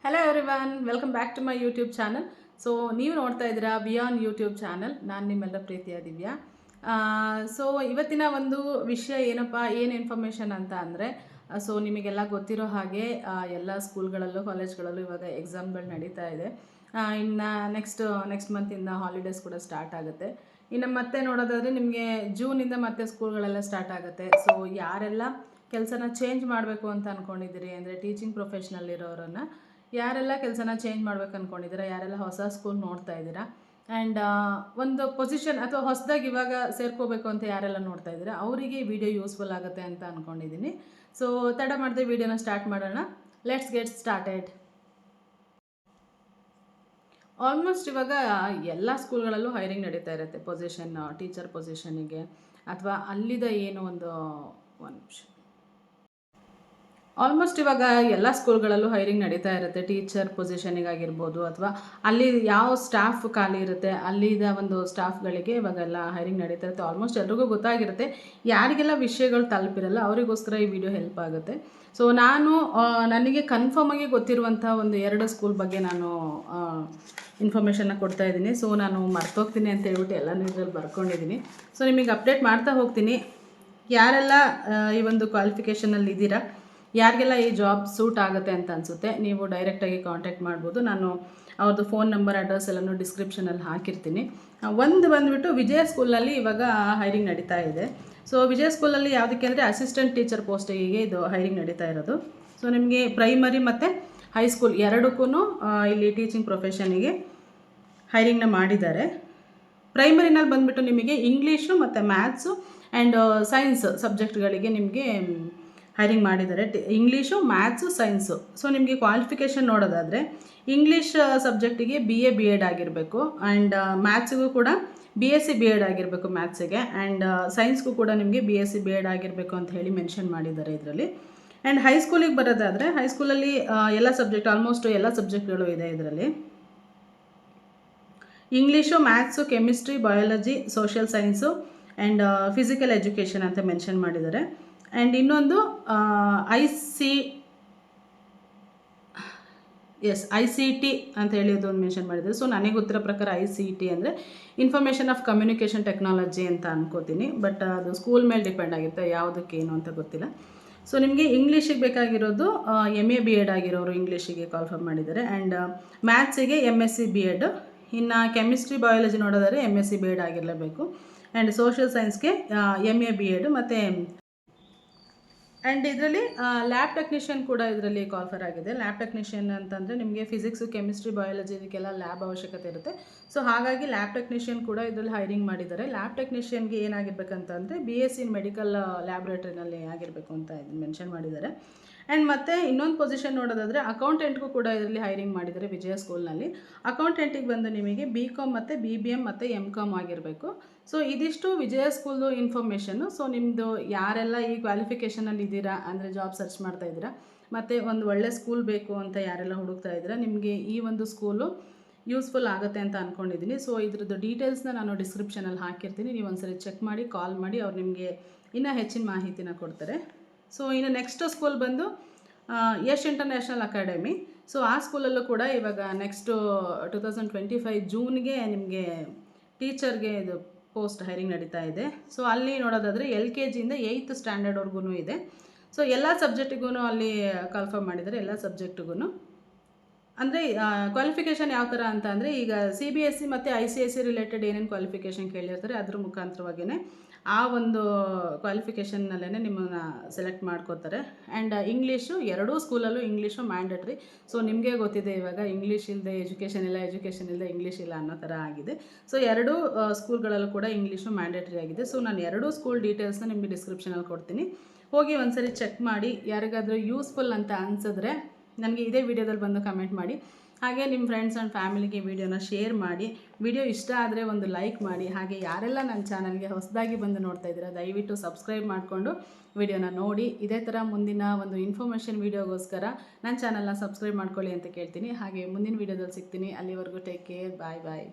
Hello everyone, welcome back to my YouTube channel. So ನೀವು ನೋಡ್ತಾ ಇದ್ದೀರಾ ಬಿಯಾನ್ ಯೂಟ್ಯೂಬ್ ಚಾನಲ್. ನಾನು ನಿಮ್ಮೆಲ್ಲ ಪ್ರೀತಿಯ ದಿವ್ಯಾ. ಸೊ ಇವತ್ತಿನ ಒಂದು ವಿಷಯ ಏನು ಇನ್ಫಾರ್ಮೇಷನ್ ಅಂತ ಅಂದರೆ, ಸೊ ನಿಮಗೆಲ್ಲ ಗೊತ್ತಿರೋ ಹಾಗೆ ಎಲ್ಲ ಸ್ಕೂಲ್ಗಳಲ್ಲೂ ಕಾಲೇಜ್ಗಳಲ್ಲೂ ಇವಾಗ ಎಕ್ಸಾಮ್ಗಳು ನಡೀತಾ ಇದೆ. ಇನ್ನು ನೆಕ್ಸ್ಟ್ ಮಂತಿಂದ ಹಾಲಿಡೇಸ್ ಕೂಡ ಸ್ಟಾರ್ಟ್ ಆಗುತ್ತೆ. ಇನ್ನು ಮತ್ತೆ ನೋಡೋದಾದರೆ ನಿಮಗೆ ಜೂನಿಂದ ಮತ್ತೆ ಸ್ಕೂಲ್ಗಳೆಲ್ಲ ಸ್ಟಾರ್ಟ್ ಆಗುತ್ತೆ. ಸೊ ಯಾರೆಲ್ಲ ಕೆಲಸನ ಚೇಂಜ್ ಮಾಡಬೇಕು ಅಂತ ಅಂದ್ಕೊಂಡಿದ್ದೀರಿ ಅಂದರೆ ಟೀಚಿಂಗ್ ಪ್ರೊಫೆಷ್ನಲ್ ಇರೋರನ್ನು ಯಾರೆಲ್ಲ ಕೆಲಸನ ಚೇಂಜ್ ಮಾಡ್ಬೇಕು ಅಂದ್ಕೊಂಡಿದ್ದೀರಾ, ಯಾರೆಲ್ಲ ಹೊಸ ಸ್ಕೂಲ್ ನೋಡ್ತಾ ಇದ್ದೀರಾ, ಆ್ಯಂಡ್ ಒಂದು ಪೊಸಿಷನ್ ಅಥವಾ ಹೊಸದಾಗಿ ಇವಾಗ ಸೇರ್ಕೋಬೇಕು ಅಂತ ಯಾರೆಲ್ಲ ನೋಡ್ತಾ ಇದ್ದೀರಾ ಅವರಿಗೆ ಈ ವಿಡಿಯೋ ಯೂಸ್ಫುಲ್ ಆಗುತ್ತೆ ಅಂತ ಅಂದ್ಕೊಂಡಿದ್ದೀನಿ. ಸೊ ತಡ ಮಾಡದೆ ವಿಡಿಯೋನ ಸ್ಟಾರ್ಟ್ ಮಾಡೋಣ. Let's get started. ಆಲ್ಮೋಸ್ಟ್ ಇವಾಗ ಎಲ್ಲ ಸ್ಕೂಲ್ಗಳಲ್ಲೂ ಹೈರಿಂಗ್ ನಡೀತಾ ಇರುತ್ತೆ ಟೀಚರ್ ಪೊಸಿಷನಿಗೆ, ಅಥವಾ ಅಲ್ಲಿದ ಏನು ಒಂದು ನಿಮಿಷ. ಆಲ್ಮೋಸ್ಟ್ ಇವಾಗ ಎಲ್ಲ ಸ್ಕೂಲ್ಗಳಲ್ಲೂ ಹೈರಿಂಗ್ ನಡೀತಾ ಇರುತ್ತೆ. ಟೀಚರ್ ಪೊಸಿಷನಿಗಾಗಿರ್ಬೋದು ಅಥವಾ ಅಲ್ಲಿ ಯಾವ ಸ್ಟಾಫ್ ಖಾಲಿ ಇರುತ್ತೆ ಅಲ್ಲಿದ ಒಂದು ಸ್ಟಾಫ್ಗಳಿಗೆ ಇವಾಗೆಲ್ಲ ಹೈರಿಂಗ್ ನಡೀತಾ ಇರುತ್ತೆ. ಆಲ್ಮೋಸ್ಟ್ ಎಲ್ರಿಗೂ ಗೊತ್ತಾಗಿರುತ್ತೆ. ಯಾರಿಗೆಲ್ಲ ವಿಷಯಗಳು ತಲುಪಿರಲ್ಲ ಅವರಿಗೋಸ್ಕರ ಈ ವಿಡಿಯೋ ಹೆಲ್ಪ್ ಆಗುತ್ತೆ. ಸೊ ನನಗೆ ಕನ್ಫರ್ಮಾಗಿ ಗೊತ್ತಿರುವಂಥ ಒಂದು 2 ಸ್ಕೂಲ್ ಬಗ್ಗೆ ನಾನು ಇನ್ಫಾರ್ಮೇಷನ್ನ ಕೊಡ್ತಾ ಇದ್ದೀನಿ. ಸೊ ನಾನು ಮರ್ತೋಗ್ತೀನಿ ಅಂತ ಹೇಳ್ಬಿಟ್ಟು ಎಲ್ಲನೂ ಇದರಲ್ಲಿ ಬರ್ಕೊಂಡಿದ್ದೀನಿ. ಸೊ ನಿಮಗೆ ಅಪ್ಡೇಟ್ ಮಾಡ್ತಾ ಹೋಗ್ತೀನಿ. ಯಾರೆಲ್ಲ ಈ ಒಂದು ಕ್ವಾಲಿಫಿಕೇಷನಲ್ಲಿ ಇದ್ದೀರಾ, ಯಾರಿಗೆಲ್ಲ ಈ ಜಾಬ್ ಸೂಟ್ ಆಗುತ್ತೆ ಅಂತ ಅನಿಸುತ್ತೆ ನೀವು ಡೈರೆಕ್ಟಾಗಿ ಕಾಂಟ್ಯಾಕ್ಟ್ ಮಾಡ್ಬೋದು. ನಾನು ಅವ್ರದ್ದು ಫೋನ್ ನಂಬರ್ ಅಡ್ರೆಸ್ ಎಲ್ಲನೂ ಡಿಸ್ಕ್ರಿಪ್ಷನಲ್ಲಿ ಹಾಕಿರ್ತೀನಿ. ಬಂದುಬಿಟ್ಟು ವಿಜಯ ಸ್ಕೂಲ್ನಲ್ಲಿ ಇವಾಗ ಹೈರಿಂಗ್ ನಡೀತಾ ಇದೆ. ಸೊ ವಿಜಯ ಸ್ಕೂಲಲ್ಲಿ ಯಾವುದಕ್ಕೆ ಅಂದರೆ ಅಸಿಸ್ಟೆಂಟ್ ಟೀಚರ್ ಪೋಸ್ಟಿಗೆ ಇದು ಹೈರಿಂಗ್ ನಡೀತಾ ಇರೋದು. ಸೊ ನಿಮಗೆ ಪ್ರೈಮರಿ ಮತ್ತು ಹೈಸ್ಕೂಲ್ ಎರಡಕ್ಕೂ ಇಲ್ಲಿ ಟೀಚಿಂಗ್ ಪ್ರೊಫೆಷನಿಗೆ ಹೈರಿಂಗ್ನ ಮಾಡಿದ್ದಾರೆ. ಪ್ರೈಮರಿನಲ್ಲಿ ಬಂದುಬಿಟ್ಟು ನಿಮಗೆ ಇಂಗ್ಲೀಷು ಮತ್ತು ಮ್ಯಾಥ್ಸು ಆ್ಯಂಡ್ ಸೈನ್ಸ್ ಸಬ್ಜೆಕ್ಟ್ಗಳಿಗೆ ನಿಮಗೆ ಹೈರಿಂಗ್ ಮಾಡಿದ್ದಾರೆ. English, maths, science. ಸೊ ನಿಮಗೆ ಕ್ವಾಲಿಫಿಕೇಷನ್ ನೋಡೋದಾದರೆ ಇಂಗ್ಲೀಷ್ ಸಬ್ಜೆಕ್ಟಿಗೆ BA ಆಗಿರಬೇಕು, ಆ್ಯಂಡ್ ಮ್ಯಾಥ್ಸಿಗೂ ಕೂಡ BSc BEd ಆಗಿರಬೇಕು ಮ್ಯಾಥ್ಸಿಗೆ, ಆ್ಯಂಡ್ ಸೈನ್ಸ್ಗೂ ಕೂಡ ನಿಮಗೆ BSc BEd ಆಗಿರಬೇಕು ಅಂತ ಹೇಳಿ ಮೆನ್ಷನ್ ಮಾಡಿದ್ದಾರೆ ಇದರಲ್ಲಿ. ಆ್ಯಂಡ್ ಹೈಸ್ಕೂಲಿಗೆ ಬರೋದಾದರೆ ಹೈಸ್ಕೂಲಲ್ಲಿ ಆಲ್ಮೋಸ್ಟ್ ಎಲ್ಲ ಸಬ್ಜೆಕ್ಟ್ಗಳು ಇದೆ ಇದರಲ್ಲಿ. English, maths, chemistry, biology, social science and physical education ಅಂತ ಮೆನ್ಷನ್ ಮಾಡಿದ್ದಾರೆ. ಆ್ಯಂಡ್ ಇನ್ನೊಂದು ICT ಅಂತ ಹೇಳಿದ್ದು ಒಂದು ಮೆನ್ಷನ್ ಮಾಡಿದ್ದಾರೆ. ಸೊ ನನಗೆ ಗೊತ್ತಿರೋ ಪ್ರಕಾರ ICT ಅಂದರೆ ಇನ್ಫಾರ್ಮೇಷನ್ ಆಫ್ ಕಮ್ಯುನಿಕೇಷನ್ ಟೆಕ್ನಾಲಜಿ ಅಂತ ಅನ್ಕೋತೀನಿ. ಬಟ್ ಅದು ಸ್ಕೂಲ್ ಮೇಲೆ ಡಿಪೆಂಡ್ ಆಗಿರುತ್ತೆ, ಯಾವುದಕ್ಕೇನು ಅಂತ ಗೊತ್ತಿಲ್ಲ. ಸೊ ನಿಮಗೆ ಇಂಗ್ಲೀಷಿಗೆ ಬೇಕಾಗಿರೋದು MA BEd ಆಗಿರೋರು ಇಂಗ್ಲೀಷಿಗೆ ಕಾಲ್ಫರ್ ಮಾಡಿದ್ದಾರೆ. ಆ್ಯಂಡ್ ಮ್ಯಾಥ್ಸಿಗೆ MSc BEd, ಇನ್ನು ಕೆಮಿಸ್ಟ್ರಿ ಬಯಾಲಜಿ ನೋಡೋದಾದರೆ MSc BEd ಆಗಿರಲೇಬೇಕು. ಆ್ಯಂಡ್ ಸೋಷಿಯಲ್ ಸೈನ್ಸ್ಗೆ MA BEd ಮತ್ತು ಆ್ಯಂಡ್ ಇದರಲ್ಲಿ ಲ್ಯಾಬ್ ಟೆಕ್ನಿಷಿಯನ್ ಕೂಡ ಇದರಲ್ಲಿ ಕಾಲ್ಫರ್ ಆಗಿದೆ. ಲ್ಯಾಬ್ ಟೆಕ್ನಿಷಿಯನ್ ಅಂತಂದರೆ ನಿಮಗೆ ಫಿಸಿಕ್ಸು, ಕೆಮಿಸ್ಟ್ರಿ, ಬಯಾಲಜಿ ಇದಕ್ಕೆಲ್ಲ ಲ್ಯಾಬ್ ಅವಶ್ಯಕತೆ ಇರುತ್ತೆ. ಸೊ ಹಾಗಾಗಿ ಲ್ಯಾಬ್ ಟೆಕ್ನಿಷಿಯನ್ ಕೂಡ ಇದರಲ್ಲಿ ಹೈರಿಂಗ್ ಮಾಡಿದ್ದಾರೆ. ಲ್ಯಾಬ್ ಟೆಕ್ನಿಷಿಯನ್ಗೆ ಏನಾಗಿರ್ಬೇಕಂತಂದರೆ BSc ಮೆಡಿಕಲ್ ಲ್ಯಾಬ್ರೇಟರಿನಲ್ಲಿ ಆಗಿರಬೇಕು ಅಂತ ಇದನ್ನು ಮೆನ್ಷನ್ ಮಾಡಿದ್ದಾರೆ. ಆ್ಯಂಡ್ ಮತ್ತು ಇನ್ನೊಂದು ಪೊಸಿಷನ್ ನೋಡೋದಾದರೆ ಅಕೌಂಟೆಂಟ್ಗೂ ಕೂಡ ಇದರಲ್ಲಿ ಹೈರಿಂಗ್ ಮಾಡಿದ್ದಾರೆ ವಿಜಯ ಸ್ಕೂಲ್ನಲ್ಲಿ. ಅಕೌಂಟೆಂಟಿಗೆ ಬಂದು ನಿಮಗೆ BCom ಮತ್ತು BBM ಮತ್ತು MCom ಆಗಿರಬೇಕು. ಸೊ ಇದಿಷ್ಟು ವಿಜಯ ಸ್ಕೂಲ್ದು ಇನ್ಫಾರ್ಮೇಷನ್ನು. ಸೊ ನಿಮ್ಮದು ಯಾರೆಲ್ಲ ಈ ಕ್ವಾಲಿಫಿಕೇಷನಲ್ಲಿ ಇದ್ದೀರಾ ಅಂದರೆ ಜಾಬ್ ಸರ್ಚ್ ಮಾಡ್ತಾ ಇದ್ದೀರಾ ಮತ್ತು ಒಂದು ಒಳ್ಳೆ ಸ್ಕೂಲ್ ಬೇಕು ಅಂತ ಯಾರೆಲ್ಲ ಹುಡುಕ್ತಾ ಇದ್ದೀರಾ, ನಿಮಗೆ ಈ ಒಂದು ಸ್ಕೂಲು ಯೂಸ್ಫುಲ್ ಆಗುತ್ತೆ ಅಂತ ಅಂದ್ಕೊಂಡಿದ್ದೀನಿ. ಸೊ ಇದ್ರದ್ದು ಡೀಟೇಲ್ಸ್ನ ನಾನು ಡಿಸ್ಕ್ರಿಪ್ಷನಲ್ಲಿ ಹಾಕಿರ್ತೀನಿ. ನೀವು ಒಂದ್ಸರಿ ಚೆಕ್ ಮಾಡಿ ಕಾಲ್ ಮಾಡಿ, ಅವ್ರು ನಿಮಗೆ ಇನ್ನೂ ಹೆಚ್ಚಿನ ಮಾಹಿತಿನ ಕೊಡ್ತಾರೆ. ಸೊ ಇನ್ನು ನೆಕ್ಸ್ಟ್ ಸ್ಕೂಲ್ ಬಂದು ಯಶ್ ಇಂಟರ್ನ್ಯಾಷನಲ್ ಅಕಾಡೆಮಿ. ಸೊ ಆ ಸ್ಕೂಲಲ್ಲೂ ಕೂಡ ಇವಾಗ ನೆಕ್ಸ್ಟು 2025 ಜೂನ್ಗೆ ನಿಮಗೆ ಟೀಚರ್ಗೆ ಇದು ಪೋಸ್ಟ್ ಹೈರಿಂಗ್ ನಡೀತಾ ಇದೆ. ಸೊ ಅಲ್ಲಿ ನೋಡೋದಾದರೆ LKGಯಿಂದ 8th ಸ್ಟ್ಯಾಂಡರ್ಡ್ವರೆಗೂ ಇದೆ. ಸೊ ಎಲ್ಲ ಸಬ್ಜೆಕ್ಟಿಗೂ ಅಲ್ಲಿ ಕಾಲ್ಫರ್ಮ್ ಮಾಡಿದ್ದಾರೆ. ಎಲ್ಲ ಸಬ್ಜೆಕ್ಟಿಗೂ ಅಂದರೆ ಕ್ವಾಲಿಫಿಕೇಷನ್ ಯಾವ ಥರ ಅಂತ ಅಂದರೆ ಈಗ CBSE ಮತ್ತು ICSE ರಿಲೇಟೆಡ್ ಏನೇನು ಕ್ವಾಲಿಫಿಕೇಷನ್ ಕೇಳಿರ್ತಾರೆ ಅದ್ರ ಮುಖಾಂತರವಾಗಿಯೇ ಆ ಒಂದು ಕ್ವಾಲಿಫಿಕೇಷನ್ನಲ್ಲೇ ನಿಮ್ಮನ್ನು ಸೆಲೆಕ್ಟ್ ಮಾಡ್ಕೋತಾರೆ. ಆ್ಯಂಡ್ ಇಂಗ್ಲೀಷು ಎರಡೂ ಸ್ಕೂಲಲ್ಲೂ ಇಂಗ್ಲೀಷು ಮ್ಯಾಂಡೇಟ್ರಿ. ಸೊ ನಿಮಗೆ ಗೊತ್ತಿದೆ ಇವಾಗ ಇಂಗ್ಲೀಷ್ ಇಲ್ಲದೆ ಎಜುಕೇಷನ್ ಇಲ್ಲ, ಎಜುಕೇಷನ್ ಇಲ್ಲದೆ ಇಂಗ್ಲೀಷ್ ಇಲ್ಲ ಅನ್ನೋ ಥರ ಆಗಿದೆ. ಸೊ ಎರಡೂ ಸ್ಕೂಲ್ಗಳಲ್ಲೂ ಕೂಡ ಇಂಗ್ಲೀಷು ಮ್ಯಾಂಡೇಟ್ರಿ ಆಗಿದೆ. ಸೊ ನಾನು ಎರಡೂ ಸ್ಕೂಲ್ ಡೀಟೇಲ್ಸ್ನ ನಿಮಗೆ ಡಿಸ್ಕ್ರಿಪ್ಷನಲ್ಲಿ ಕೊಡ್ತೀನಿ. ಹೋಗಿ ಒಂದ್ಸರಿ ಚೆಕ್ ಮಾಡಿ. ಯಾರಿಗಾದರೂ ಯೂಸ್ಫುಲ್ ಅಂತ ಅನಿಸಿದ್ರೆ ನನಗೆ ಇದೇ ವಿಡಿಯೋದಲ್ಲಿ ಬಂದು ಕಮೆಂಟ್ ಮಾಡಿ. ಹಾಗೆ ನಿಮ್ಮ ಫ್ರೆಂಡ್ಸ್ ಆ್ಯಂಡ್ ಫ್ಯಾಮಿಲಿಗೆ ವಿಡಿಯೋನ ಶೇರ್ ಮಾಡಿ. ವಿಡಿಯೋ ಇಷ್ಟ ಆದರೆ ಒಂದು ಲೈಕ್ ಮಾಡಿ. ಹಾಗೆ ಯಾರೆಲ್ಲ ನನ್ನ ಚಾನಲ್ಗೆ ಹೊಸದಾಗಿ ಬಂದು ನೋಡ್ತಾ ಇದ್ದೀರಾ ದಯವಿಟ್ಟು ಸಬ್ಸ್ಕ್ರೈಬ್ ಮಾಡಿಕೊಂಡು ವಿಡಿಯೋನ ನೋಡಿ. ಇದೇ ಥರ ಮುಂದಿನ ಒಂದು ಇನ್ಫಾರ್ಮೇಷನ್ ವಿಡಿಯೋಗೋಸ್ಕರ ನನ್ನ ಚಾನಲ್ನ ಸಬ್ಸ್ಕ್ರೈಬ್ ಮಾಡ್ಕೊಳ್ಳಿ ಅಂತ ಕೇಳ್ತೀನಿ. ಹಾಗೆ ಮುಂದಿನ ವಿಡಿಯೋದಲ್ಲಿ ಸಿಗ್ತೀನಿ. ಅಲ್ಲಿವರೆಗೂ ಟೇಕ್ ಕೇರ್, ಬಾಯ್ ಬಾಯ್.